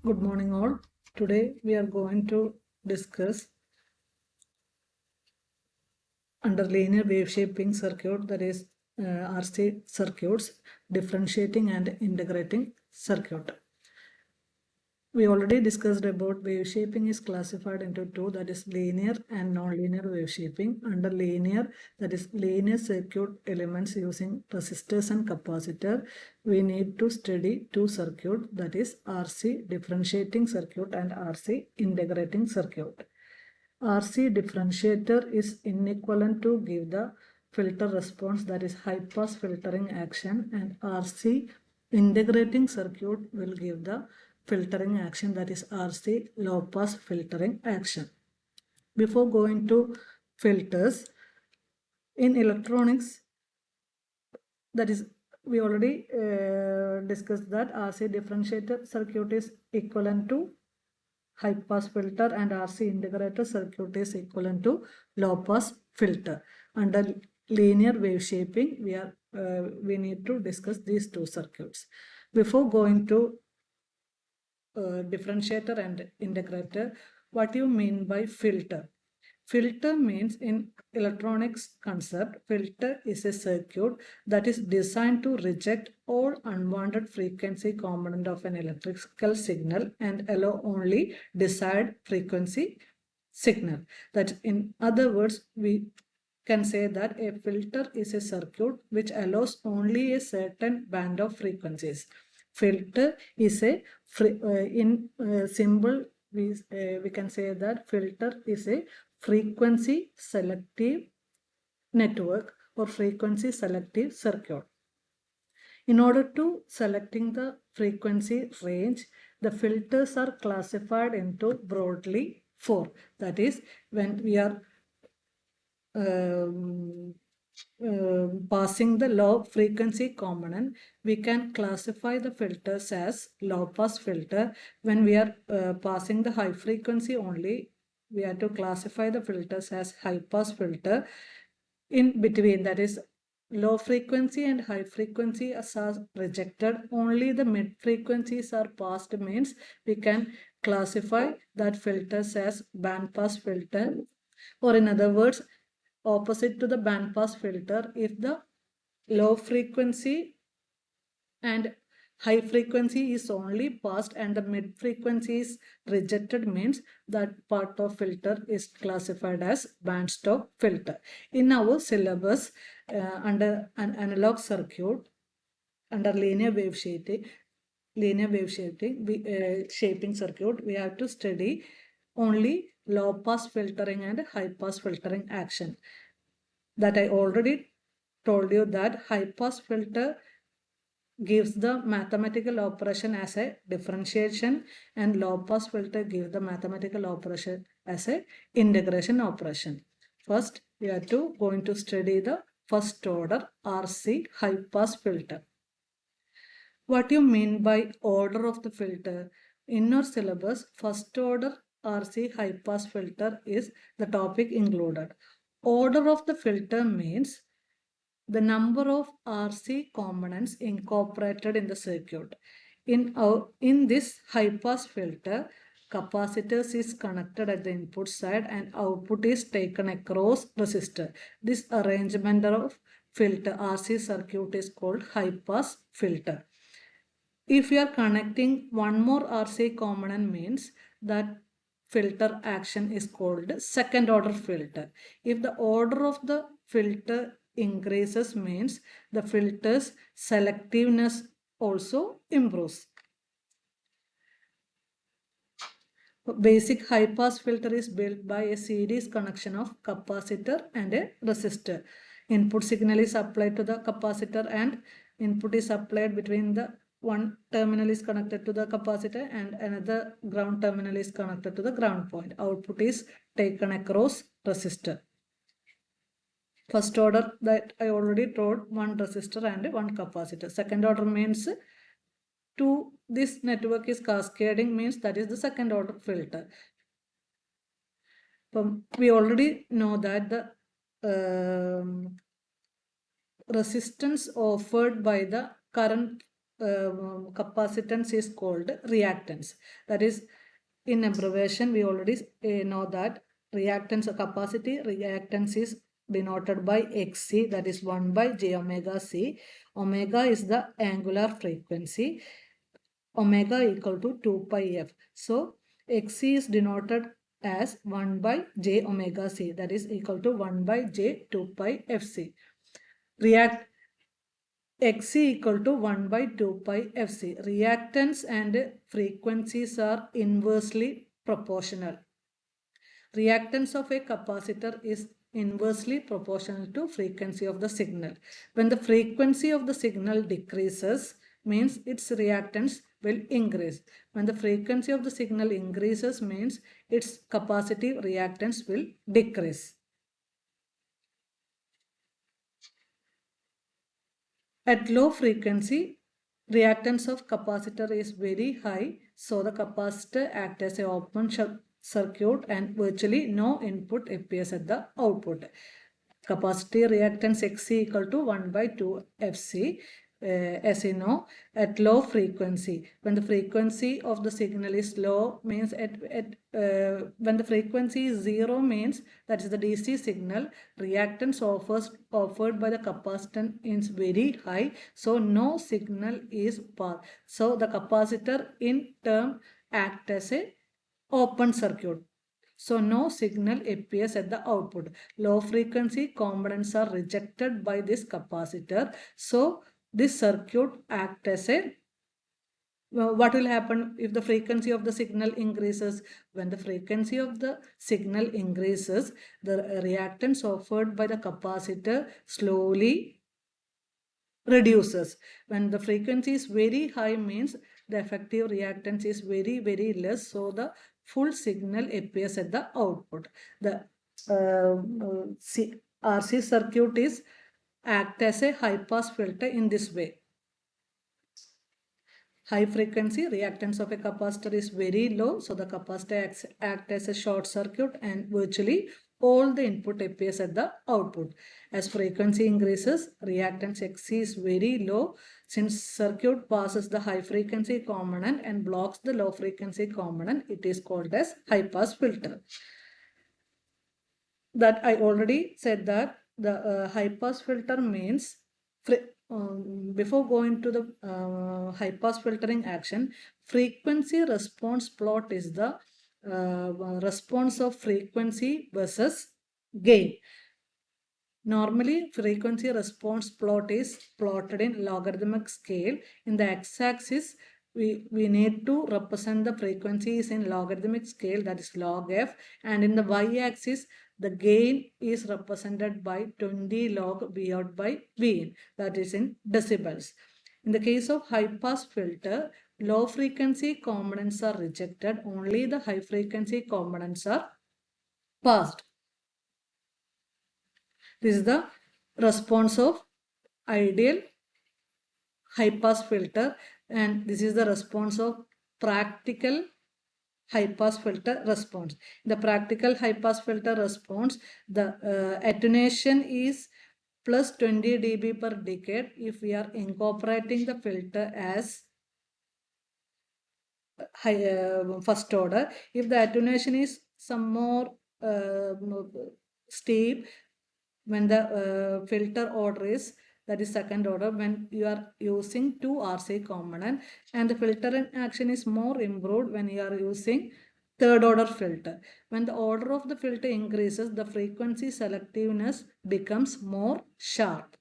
Good morning all. Today we are going to discuss under linear wave shaping circuit, that is RC circuits, differentiating and integrating circuit. We already discussed about wave shaping is classified into two, that is linear and non-linear wave shaping. Under linear, that is linear circuit elements using resistors and capacitor, we need to study two circuits, that is RC differentiating circuit and RC integrating circuit. RC differentiator is inequivalent to give the filter response, that is high pass filtering action, and RC integrating circuit will give the filtering action, that is RC low pass filtering action. Before going to filters, in electronics, that is we already discussed that RC differentiator circuit is equivalent to high pass filter and RC integrator circuit is equivalent to low pass filter. Under linear wave shaping, we need to discuss these two circuits. Before going to differentiator and integrator, what do you mean by filter? Filter means, in electronics concept, filter is a circuit that is designed to reject all unwanted frequency component of an electrical signal and allow only desired frequency signal. That, in other words, we can say that a filter is a circuit which allows only a certain band of frequencies. Filter is a symbol we can say that filter is a frequency selective network or frequency selective circuit. In order to selecting the frequency range, the filters are classified into broadly four. That is, when we are passing the low frequency component, we can classify the filters as low pass filter. When we are passing the high frequency only, we have to classify the filters as high pass filter. In between, that is low frequency and high frequency are rejected, only the mid frequencies are passed, means we can classify that filters as band pass filter, or in other words, opposite to the band pass filter, if the low frequency and high frequency is only passed and the mid frequency is rejected, means that part of filter is classified as band stop filter. In our syllabus, under an analog circuit, under linear wave shaping, shaping circuit, we have to study only low pass filtering and high pass filtering action. That I already told you that high pass filter gives the mathematical operation as a differentiation and low pass filter gives the mathematical operation as a integration operation. First, we are going to study the first order RC high pass filter. What do you mean by order of the filter? In our syllabus, first order RC high pass filter is the topic included. Order of the filter means the number of RC components incorporated in the circuit. In this high pass filter, capacitors is connected at the input side and output is taken across resistor. This arrangement of filter RC circuit is called high pass filter. If we are connecting one more RC component, means that filter action is called second order filter. If the order of the filter increases, means the filter's selectiveness also improves. Basic high pass filter is built by a series connection of capacitor and a resistor. Input signal is applied to the capacitor and input is applied between the one terminal is connected to the capacitor and another ground terminal is connected to the ground point. Output is taken across resistor. First order, that I already told, one resistor and one capacitor. Second order means this network is cascading, means that is the second order filter. We already know that the resistance offered by the current capacitance is called reactance. That is, in abbreviation, we already know that reactance or capacity reactance is denoted by Xc, that is 1 by j omega c. Omega is the angular frequency. Omega equal to 2 pi f. So Xc is denoted as 1 by j omega c, that is equal to 1 by j 2 pi fc. Xc equal to 1 by 2 pi fc. Reactance and frequencies are inversely proportional. Reactance of a capacitor is inversely proportional to frequency of the signal. When the frequency of the signal decreases, means its reactance will increase. When the frequency of the signal increases, means its capacitive reactance will decrease. At low frequency, reactance of capacitor is very high, so the capacitor acts as an open circuit and virtually no input appears at the output. Capacitor reactance Xc equal to 1 by 2 Fc. As you know, at low frequency, when the frequency of the signal is low, means when the frequency is 0, means that is the DC signal, reactance offered by the capacitor is very high, so no signal is passed. So the capacitor in turn acts as a open circuit. So no signal appears at the output. Low frequency components are rejected by this capacitor. So this circuit acts as a what will happen if the frequency of the signal increases? When the frequency of the signal increases, the reactance offered by the capacitor slowly reduces. When the frequency is very high, means the effective reactance is very less, so the full signal appears at the output. The RC circuit is act as a high pass filter in this way. High frequency reactance of a capacitor is very low, so the capacitor acts as a short circuit and virtually all the input appears at the output. As frequency increases, reactance Xc is very low. Since circuit passes the high frequency component and blocks the low frequency component, it is called as high pass filter. That I already said that the high pass filter means before going to the high pass filtering action, frequency response plot is the response of frequency versus gain. Normally, frequency response plot is plotted in logarithmic scale. In the x-axis, we need to represent the frequencies in logarithmic scale, that is log f, and in the y-axis, the gain is represented by 20 log V out by V in, that is in decibels. In the case of high pass filter, low frequency components are rejected, only the high frequency components are passed. This is the response of ideal high pass filter, and this is the response of practical high pass filter response. In the practical high pass filter response, the attenuation is plus 20 dB per decade if we are incorporating the filter as first order. If the attenuation is some more steep, when the filter order is, that is second order, when you are using two RC component, and the filter action is more improved when you are using third order filter. When the order of the filter increases, the frequency selectiveness becomes more sharp.